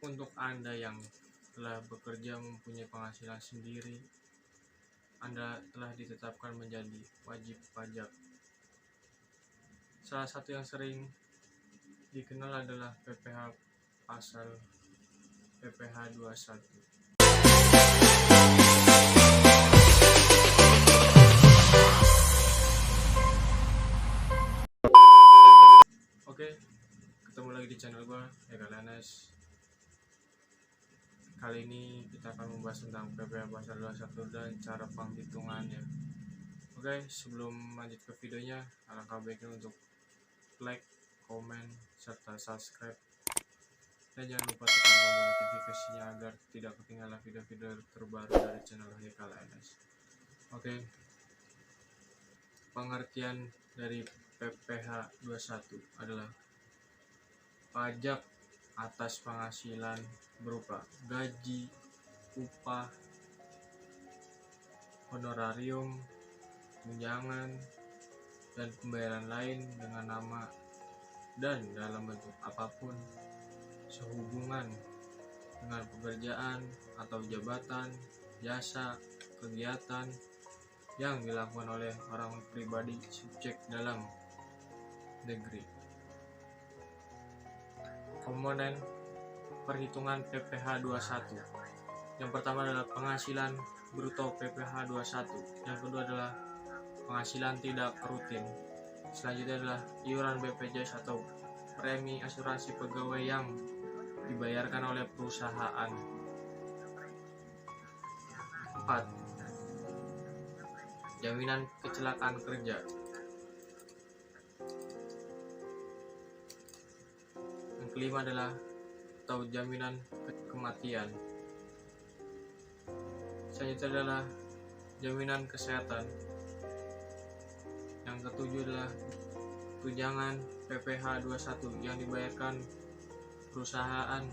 Untuk Anda yang telah bekerja mempunyai penghasilan sendiri, Anda telah ditetapkan menjadi wajib pajak. Salah satu yang sering dikenal adalah PPh pasal PPh 21. Oke, ketemu lagi di channel gue, Eka Lenes. Kali ini kita akan membahas tentang PPh pasal 21 dan cara penghitungannya. Oke, sebelum lanjut ke videonya, alangkah baiknya untuk like, komen, serta subscribe. Dan jangan lupa tekan tombol notifikasinya agar tidak ketinggalan video-video terbaru dari channel Eka Lenes. Oke, pengertian dari PPh 21 adalah pajak atas penghasilan berupa gaji, upah, honorarium, tunjangan, dan pembayaran lain dengan nama dan dalam bentuk apapun sehubungan dengan pekerjaan atau jabatan, jasa, kegiatan yang dilakukan oleh orang pribadi subjek dalam negeri. Komponen perhitungan PPh 21. Yang pertama adalah penghasilan bruto PPh 21. Yang kedua adalah penghasilan tidak rutin. Selanjutnya adalah iuran BPJS atau premi asuransi pegawai yang dibayarkan oleh perusahaan. 4. Jaminan kecelakaan kerja. Yang kelima adalah atau jaminan kematian. Selanjutnya adalah jaminan kesehatan. Yang ketujuh adalah tunjangan PPh 21 yang dibayarkan perusahaan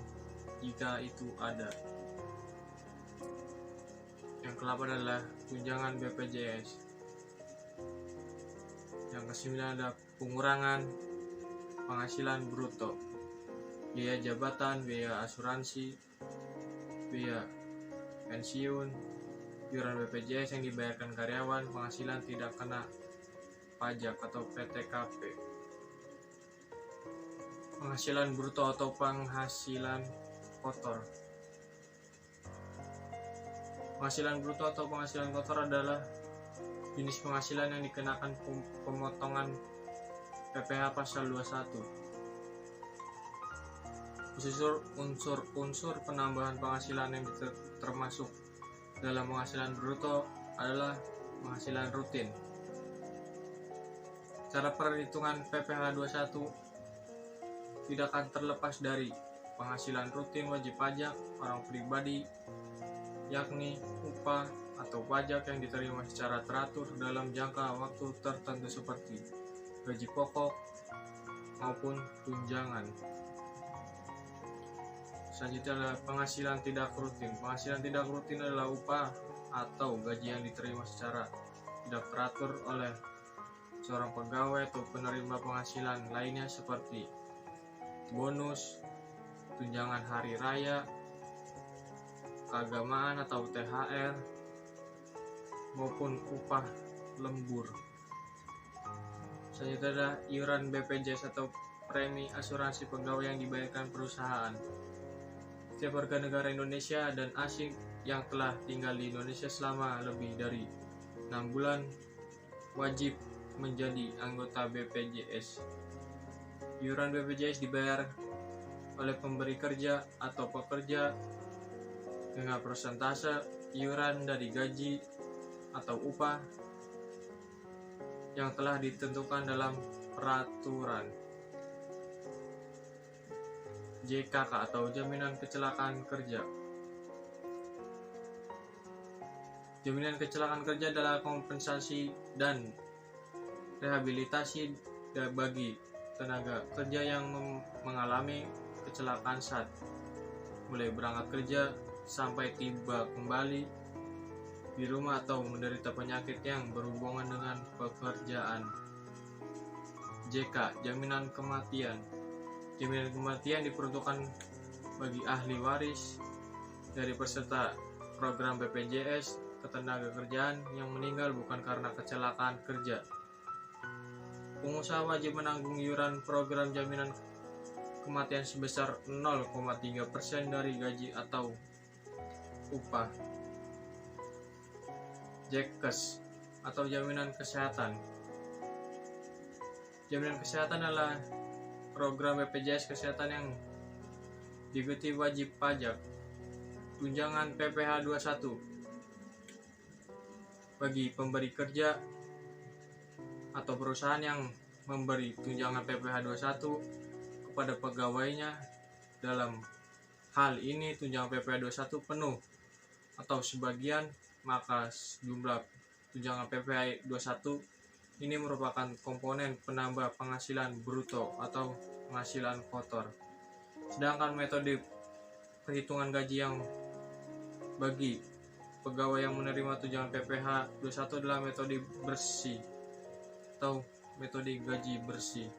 jika itu ada. Yang ke-8 adalah tunjangan BPJS. Yang ke-9 adalah pengurangan penghasilan bruto, biaya jabatan, biaya asuransi, biaya pensiun, iuran BPJS yang dibayarkan karyawan, penghasilan tidak kena pajak atau PTKP. Penghasilan bruto atau penghasilan kotor. Penghasilan bruto atau penghasilan kotor adalah jenis penghasilan yang dikenakan pemotongan PPh pasal 21. Unsur penambahan penghasilan yang termasuk dalam penghasilan bruto adalah penghasilan rutin. Cara perhitungan PPh 21 tidak akan terlepas dari penghasilan rutin wajib pajak orang pribadi, yakni upah atau pajak yang diterima secara teratur dalam jangka waktu tertentu seperti gaji pokok maupun tunjangan. Selanjutnya adalah penghasilan tidak rutin. Penghasilan tidak rutin adalah upah atau gaji yang diterima secara tidak teratur oleh seorang pegawai atau penerima penghasilan lainnya seperti bonus, tunjangan hari raya, keagamaan atau THR, maupun upah lembur. Selanjutnya adalah iuran BPJS atau premi asuransi pegawai yang dibayarkan perusahaan. Setiap warga negara Indonesia dan asing yang telah tinggal di Indonesia selama lebih dari 6 bulan wajib menjadi anggota BPJS. Iuran BPJS dibayar oleh pemberi kerja atau pekerja dengan persentase iuran dari gaji atau upah yang telah ditentukan dalam peraturan. JKK atau jaminan kecelakaan kerja. Jaminan kecelakaan kerja adalah kompensasi dan rehabilitasi bagi tenaga kerja yang mengalami kecelakaan saat mulai berangkat kerja sampai tiba kembali di rumah atau menderita penyakit yang berhubungan dengan pekerjaan. JK, jaminan kematian. Jaminan kematian diperuntukkan bagi ahli waris dari peserta program BPJS Ketenagakerjaan yang meninggal bukan karena kecelakaan kerja. Pengusaha wajib menanggung iuran program jaminan kematian sebesar 0,3% dari gaji atau upah. JKES atau jaminan kesehatan. Jaminan kesehatan adalah program BPJS kesehatan yang diikuti wajib pajak. Tunjangan PPh 21 bagi pemberi kerja atau perusahaan yang memberi tunjangan PPh 21 kepada pegawainya. Dalam hal ini tunjangan PPh 21 penuh atau sebagian, maka jumlah tunjangan PPh 21 ini merupakan komponen penambah penghasilan bruto atau penghasilan kotor. Sedangkan metode perhitungan gaji yang bagi pegawai yang menerima tunjangan PPh 21 adalah metode bersih atau metode gaji bersih.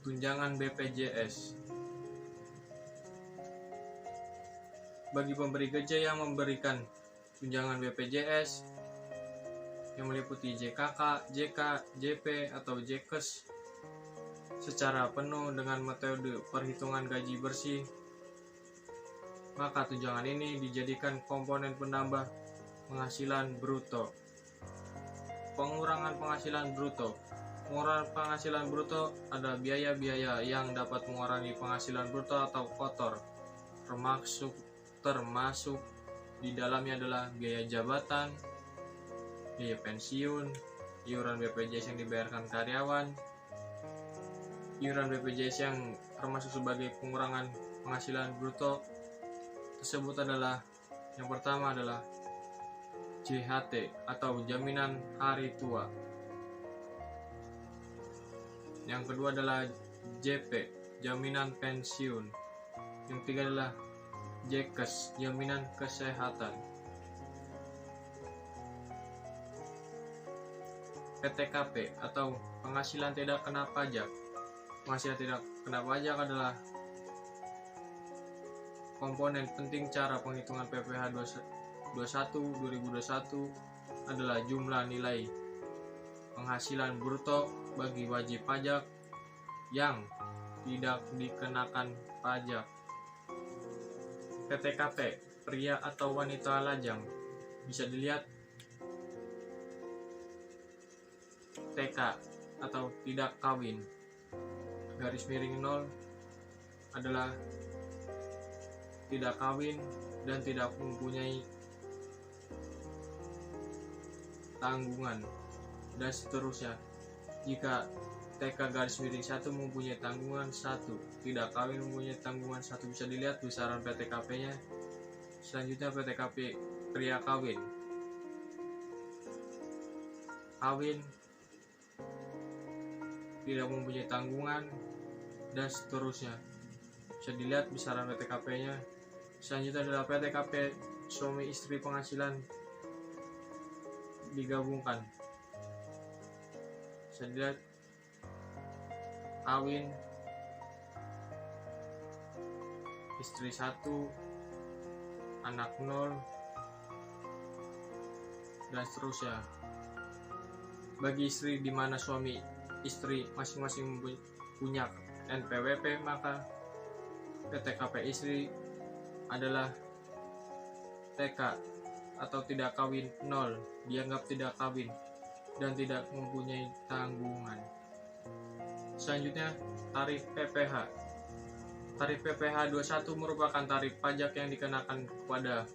Tunjangan BPJS bagi pemberi kerja yang memberikan tunjangan BPJS yang meliputi JKK, JK, JP atau JKES secara penuh dengan metode perhitungan gaji bersih, maka tunjangan ini dijadikan komponen penambah penghasilan bruto. Pengurangan penghasilan bruto. Pengurangan penghasilan bruto ada biaya-biaya yang dapat mengurangi penghasilan bruto atau kotor, termasuk di dalamnya adalah biaya jabatan, biaya pensiun, iuran BPJS yang dibayarkan karyawan, iuran BPJS yang termasuk sebagai pengurangan penghasilan bruto tersebut adalah yang pertama adalah JHT atau jaminan hari tua. Yang kedua adalah JP, jaminan pensiun. Yang ketiga adalah JKES, jaminan kesehatan. PTKP atau penghasilan tidak kena pajak. Penghasilan tidak kena pajak adalah komponen penting cara penghitungan PPh 21 2021 adalah jumlah nilai penghasilan bruto bagi wajib pajak yang tidak dikenakan pajak. PTKP, pria atau wanita lajang, bisa dilihat TK atau tidak kawin, garis miring 0 adalah tidak kawin dan tidak mempunyai tanggungan, dan seterusnya. Jika TK garis miring 1 mempunyai tanggungan 1, tidak kawin mempunyai tanggungan 1, bisa dilihat besaran PTKP-nya. Selanjutnya PTKP pria kawin. Kawin tidak mempunyai tanggungan dan seterusnya. Bisa dilihat besaran PTKP-nya. Selanjutnya adalah PTKP suami istri penghasilan digabungkan. Bisa dilihat kawin, istri 1, anak 0, dan seterusnya. Bagi istri di mana suami istri masing-masing punya NPWP, maka PTKP istri adalah TK atau tidak kawin 0, dianggap tidak kawin dan tidak mempunyai tanggungan. Selanjutnya, tarif PPh. Tarif PPh 21 merupakan tarif pajak yang dikenakan kepada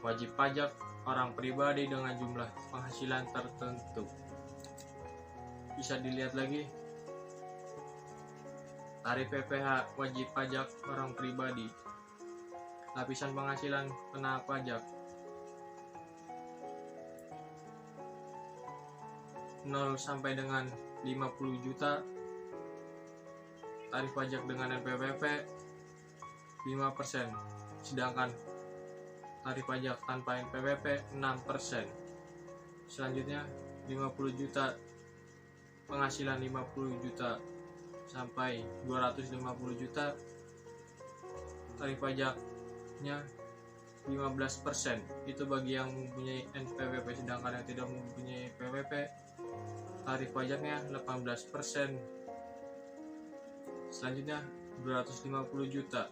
wajib pajak orang pribadi dengan jumlah penghasilan tertentu. Bisa dilihat lagi tarif PPh wajib pajak orang pribadi. Lapisan penghasilan kena pajak 0 sampai dengan 50 juta. Tarif pajak dengan NPWP 5%, sedangkan tarif pajak tanpa NPWP 6%. Selanjutnya 50 juta, penghasilan 50 juta sampai 250 juta, tarif pajaknya 15%. Itu bagi yang mempunyai NPWP, sedangkan yang tidak mempunyai PWP tarif pajaknya 18%. Selanjutnya 250 juta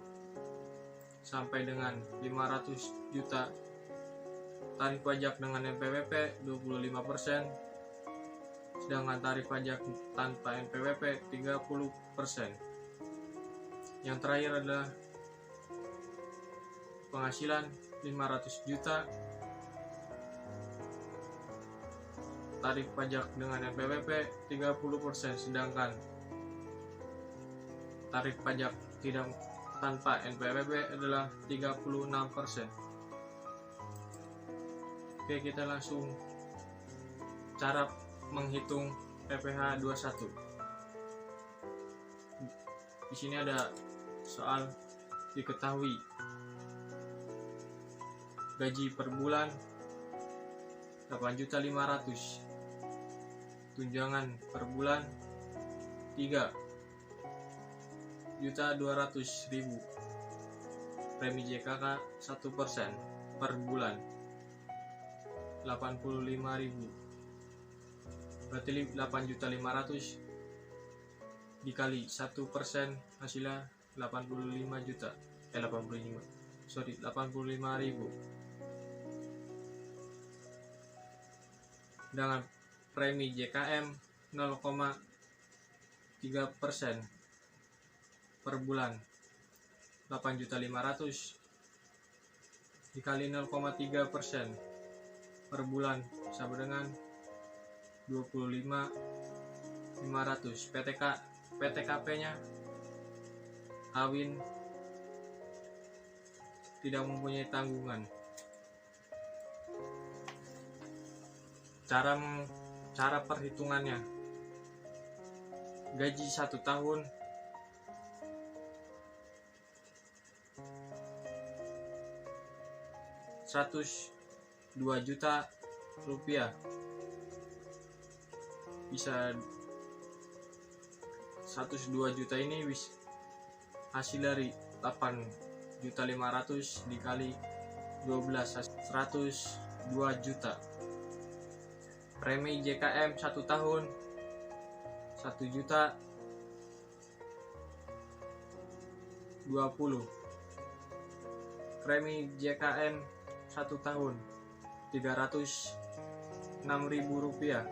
sampai dengan 500 juta, tarif pajak dengan NPWP 25%, sedangkan tarif pajak tanpa NPWP 30%. Yang terakhir adalah penghasilan 500 juta, tarif pajak dengan NPWP 30%, sedangkan tarif pajak tidak tanpa NPWP adalah 36%. Oke, kita langsung cara menghitung PPh 21. Di sini ada soal diketahui gaji per bulan 8.500.000, tunjangan per bulan 3.200.000, premi JKK 1% per bulan 85.000, berarti 8.500.000 dikali 1% hasilnya 85.000. Dengan premi JKM 0,3% per bulan 8.500.000 dikali 0,3% per bulan sama dengan 25.500. PTKP nya kawin, tidak mempunyai tanggungan. Cara perhitungannya: gaji 1 tahun Rp102 juta, bisa 102 juta ini hasil dari 8.500.000 dikali 12, 102 juta. Premi JKM 1 tahun 1 juta 20. Premi JKM 1 tahun Rp306.000.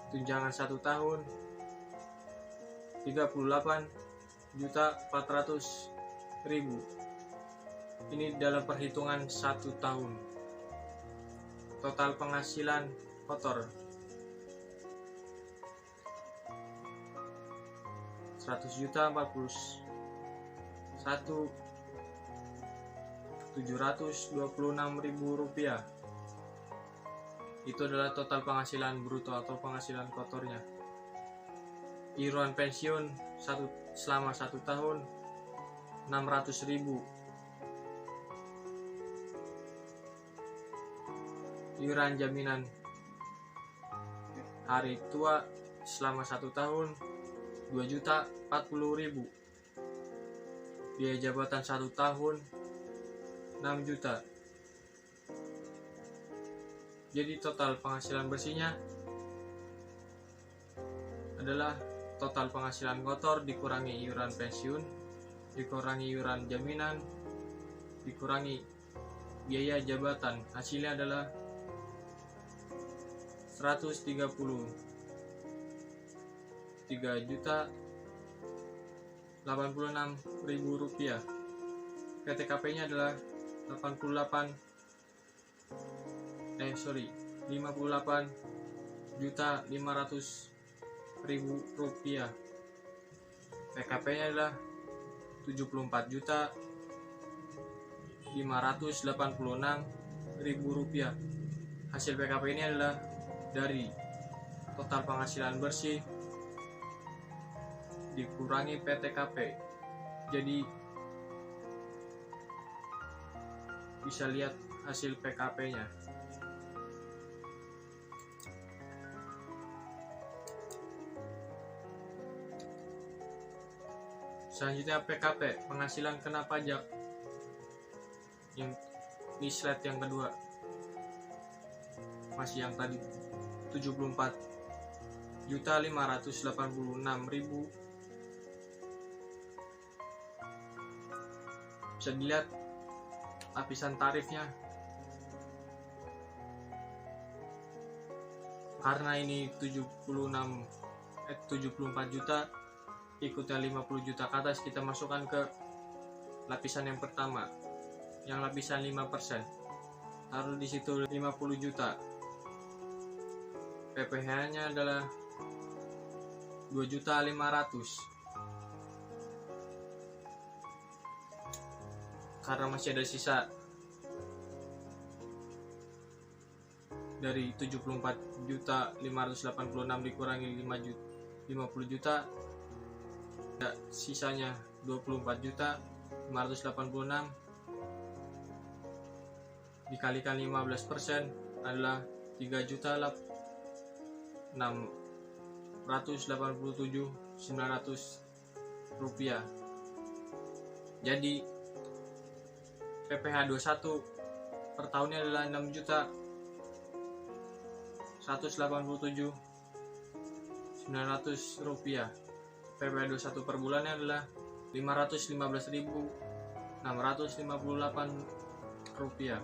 Tunjangan 1 tahun 38.400.000. Ini dalam perhitungan 1 tahun. Total penghasilan kotor 100.041.726.000 rupiah. Itu adalah total penghasilan bruto atau penghasilan kotornya. Iuran pensiun selama 1 tahun 600.000. Iuran jaminan hari tua selama 1 tahun 2.040.000. Biaya jabatan 1 tahun 6 juta. Jadi total penghasilan bersihnya adalah total penghasilan kotor dikurangi iuran pensiun, dikurangi iuran jaminan, dikurangi biaya jabatan. Hasilnya adalah 133.086.000 rupiah. PTKP nya adalah 58.500.000 rupiah. PKP nya adalah 74.586.000 rupiah. Hasil PKP ini adalah dari total penghasilan bersih dikurangi PTKP. Jadi bisa lihat hasil PKP nya. Selanjutnya PKP, penghasilan kena pajak. Yang di slide yang kedua masih yang tadi 74.586.000. Bisa dilihat lapisan tarifnya. Karena ini 74 juta, ikutnya 50 juta ke atas, kita masukkan ke lapisan yang pertama, yang lapisan 5%. Taruh di situ 50 juta. PPh-nya adalah 2.500.000. Karena masih ada sisa dari 74.586 dikurangi 50 juta, ya, sisanya 24.586 dikalikan 15% adalah 3.687.900 rupiah. Jadi PPh 21 per tahunnya adalah 6.187.900 rupiah. PPh 21 per bulannya adalah 515.658 rupiah.